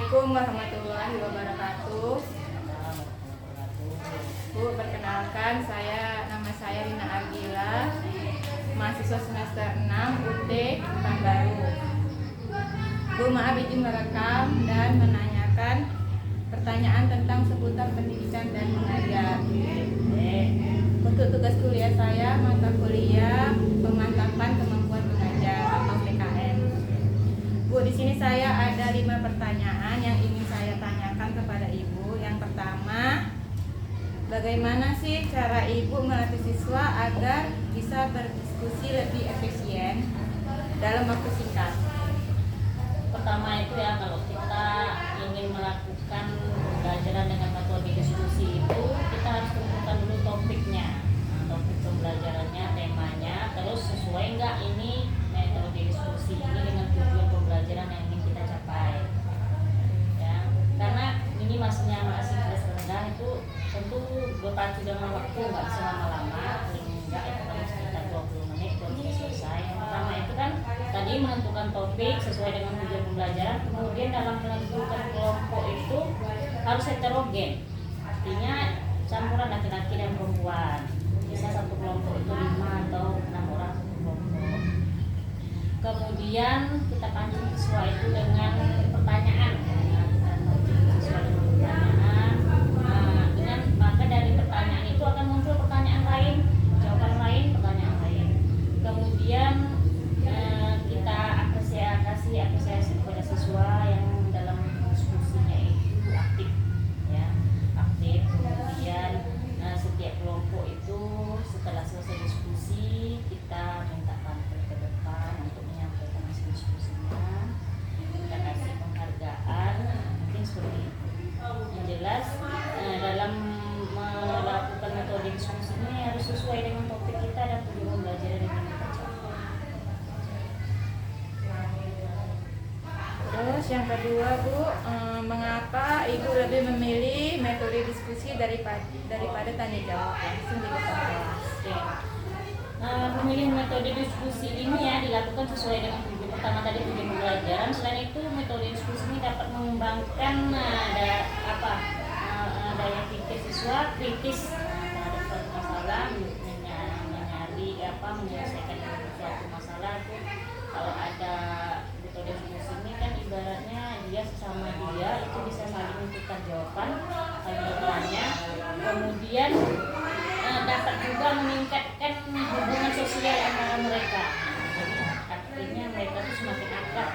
Assalamualaikum warahmatullahi wabarakatuh. Bu, perkenalkan nama saya Rina Argila, mahasiswa semester 6 UT Pekanbaru. Bu, maaf izin merekam dan menanyakan pertanyaan tentang seputar pendidikan dan mengajar. Untuk tugas kuliah saya, mata kuliah pemantapan kemampuan mengajar atau PKM. Bu, di sini saya ada 5 pertanyaan yang ingin saya tanyakan kepada Ibu. Yang pertama, bagaimana sih cara Ibu melatih siswa agar bisa berdiskusi lebih efisien dalam waktu singkat? Pertama itu ya, kalau kita ingin melakukan pembelajaran dengan metode diskusi itu kita harus tentukan dulu topiknya, topik pembelajarannya, temanya, terus sesuai nggak ini metode diskusi ini dengan tujuan pembelajaran yang ingin kita capai ya. Karena ini masih kelas rendah itu tentu berpacu dengan waktu, nggak bisa lama-lama, enggak itu kan sekitar 20 menit baru selesai. Yang pertama itu kan tadi menentukan topik sesuai dengan tujuan pembelajaran, kemudian dalam menentukan kelompok itu harus heterogen, artinya campuran laki-laki dan perempuan. Bisa satu kelompok itu 5 atau 6 orang satu kelompok. Kemudian kita pancing siswa itu dengan pertanyaan, maka dari pertanyaan itu akan muncul pertanyaan lain, jawaban lain, pertanyaan lain. Kemudian kita apresiasi kepada siswa yang dalam diskusinya itu aktif ya, aktif. Kemudian setiap kelompok itu setelah selesai diskusi kita minta tampil ke depan untuk menyampaikan hasil diskusinya, kita kasih penghargaan, mungkin seperti itu. Yang jelas dalam melakukan metode diskusi ini harus sesuai dengan topik kita dan tujuan pembelajaran yang ingin kita capai. Terus yang kedua, Bu, mengapa Ibu lebih memilih metode diskusi daripada tanya jawab langsung di depan kelas? Pemilihan metode diskusi ini ya dilakukan sesuai dengan tujuan pertama tadi, tujuan pembelajaran. Selain itu metode diskusi ini dapat mengembangkan daya pikir siswa kritis terhadap suatu masalah, menyelesaikan suatu masalah. Itu kalau ada metode diskusi ini kan ibaratnya dia sesama dia itu bisa saling menentukan jawaban, saling bertanya, kemudian dapat juga meningkatkan hubungan sosial antara mereka. Jadi artinya mereka itu semakin akrab,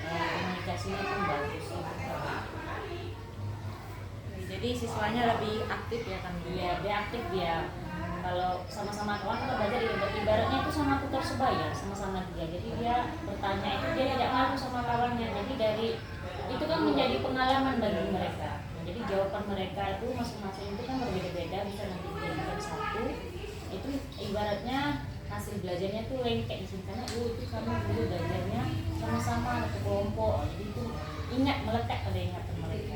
komunikasinya pun bagus. Jadi siswanya lebih aktif ya kan? Iya, dia aktif dia. Kalau sama-sama kawan kita belajar ibaratnya itu sama tutor sebaya, sama-sama dia. Jadi dia bertanya itu dia tidak malu sama kawannya. Jadi dari itu kan menjadi pengalaman bagi mereka. Jadi jawaban mereka itu masing-masing itu kan berbeda-beda, bisa nanti dijadikan satu. Itu ibaratnya hasil belajarnya itu lengkap di sini, karena itu kami dulu belajarnya sama-sama satu kelompok. Jadi itu ingat, melekat pada ingatan mereka.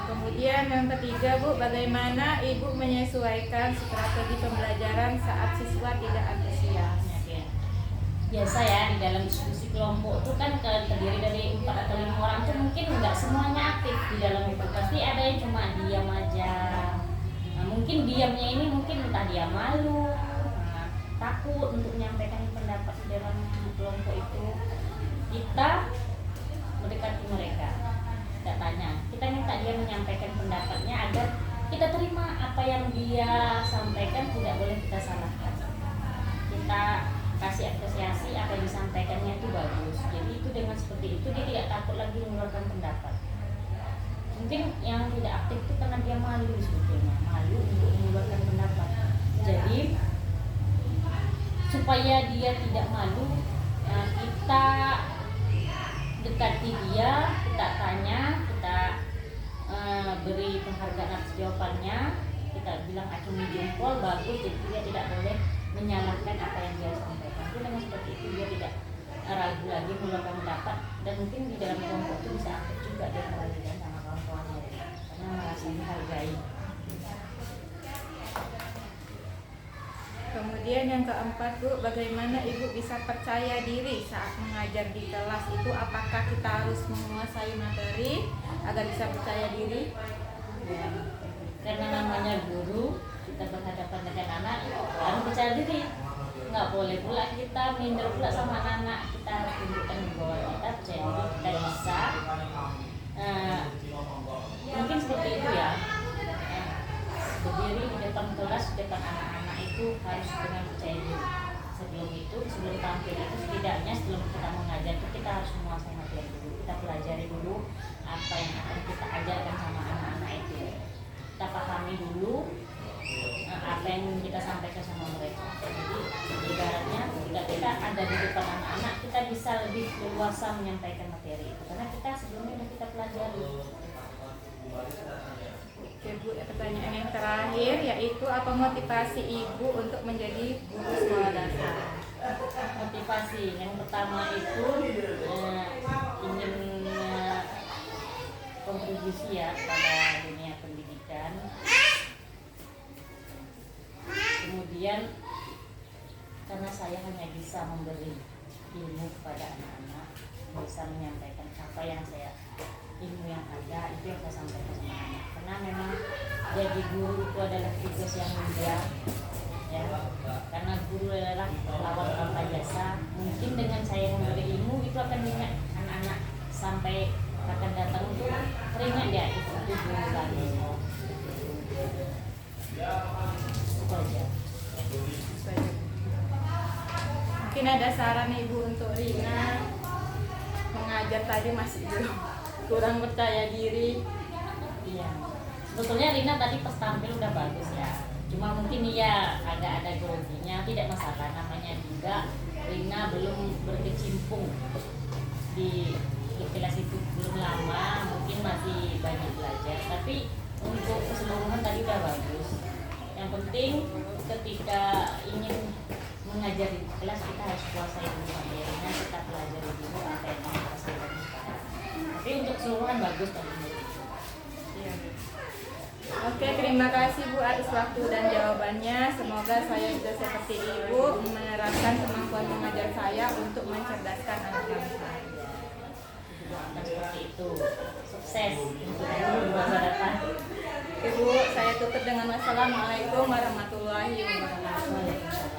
Kemudian yang ketiga, Bu, bagaimana Ibu menyesuaikan strategi pembelajaran saat siswa tidak antusias? Biasa ya, di dalam diskusi kelompok itu kan terdiri dari 4 atau 5 orang itu mungkin nggak semuanya aktif di dalam itu. Pasti ada yang cuma diam aja. Nah, mungkin diamnya ini mungkin entah dia malu, takut untuk menyampaikan pendapat di dalam kelompok itu. Kita mendekati mereka, kita tanya, kita minta dia menyampaikan pendapatnya agar kita terima apa yang dia sampaikan, tidak boleh kita salahkan. Kita kasih apresiasi apa yang disampaikannya itu bagus. Jadi itu dengan seperti itu dia tidak takut lagi mengeluarkan pendapat. Mungkin yang tidak aktif itu karena dia malu sebetulnya, malu untuk mengeluarkan pendapat. Jadi supaya dia tidak malu, kita dekati dia, kita tanya, kita beri penghargaan atas jawabannya, kita bilang acungi jempol, bagus. Jadi dia tidak boleh menyalahkan apa yang dia sampaikan. Itu dengan seperti itu dia tidak ragu lagi mengeluarkan pendapat, dan mungkin di dalam kelompok itu bisa aktif juga dia perhatikan sama kawan-kawannya karena merasa dihargai. Kemudian Kemudian yang keempat Bu, bagaimana Ibu bisa percaya diri saat mengajar di kelas itu? Apakah kita harus menguasai materi agar bisa percaya diri? Ya, karena namanya guru, kita berhadapan dengan anak harus percaya diri. Nggak boleh pula kita minder pula sama anak-anak. Kita harus tunjukkan bahwa kita percaya diri, kita bisa. Mungkin seperti itu ya. Berdiri di depan kelas, di depan anak-anak itu harus dengan percaya diri. Sebelum tampil itu setidaknya sebelum kita mengajar itu kita harus menguasai materi dulu. Kita pelajari dulu apa yang akan kita ajarkan sama anak-anak itu. Kita pahami dulu apa yang kita sampaikan sama mereka. Jadi ibaratnya ketika kita ada di depan anak-anak, kita bisa lebih leluasa menyampaikan materi itu karena kita sebelumnya sudah kita pelajari. Oke Bu, pertanyaan yang terakhir yaitu apa motivasi Ibu untuk menjadi guru sekolah dasar? Motivasi yang pertama itu ingin kontribusi ya pada dunia pendidikan. Kemudian karena saya hanya bisa memberi ilmu kepada anak-anak, bisa menyampaikan apa yang saya ilmu yang ada itu yang saya sampaikan sama anak. Karena memang jadi guru itu adalah tugas yang mulia ya, karena guru adalah lawan tanpa jasa. Mungkin dengan saya memberi ilmu itu akan ingat anak-anak sampai akan datang itu teringat ya itu guru kami. Itu aja. Mungkin ada saran Ibu untuk Rina mengajar tadi masih belum kurang percaya diri. Iya. Sebetulnya Rina tadi pas tampil udah bagus ya. Cuma mungkin ya agak ada groginya, tidak masalah, namanya juga Rina belum berkecimpung di kelas itu belum lama, mungkin masih banyak belajar. Tapi untuk keseluruhan tadi udah bagus. Yang penting ketika ingin mengajar di kelas kita harus kuasai dulu materinya, kita pelajari dulu apa yang mau kita sampaikan. Tapi untuk keseluruhan bagus tadi. Iya. Oke, terima kasih Bu atas waktu dan jawabannya. Semoga saya juga seperti Ibu menerapkan kemampuan mengajar saya untuk mencerdaskan anak-anak saya. Dan seperti itu, sukses untuk guru di masa depan. Ibu, saya tutup dengan wassalamualaikum warahmatullahi wabarakatuh. Waalaikumsalam.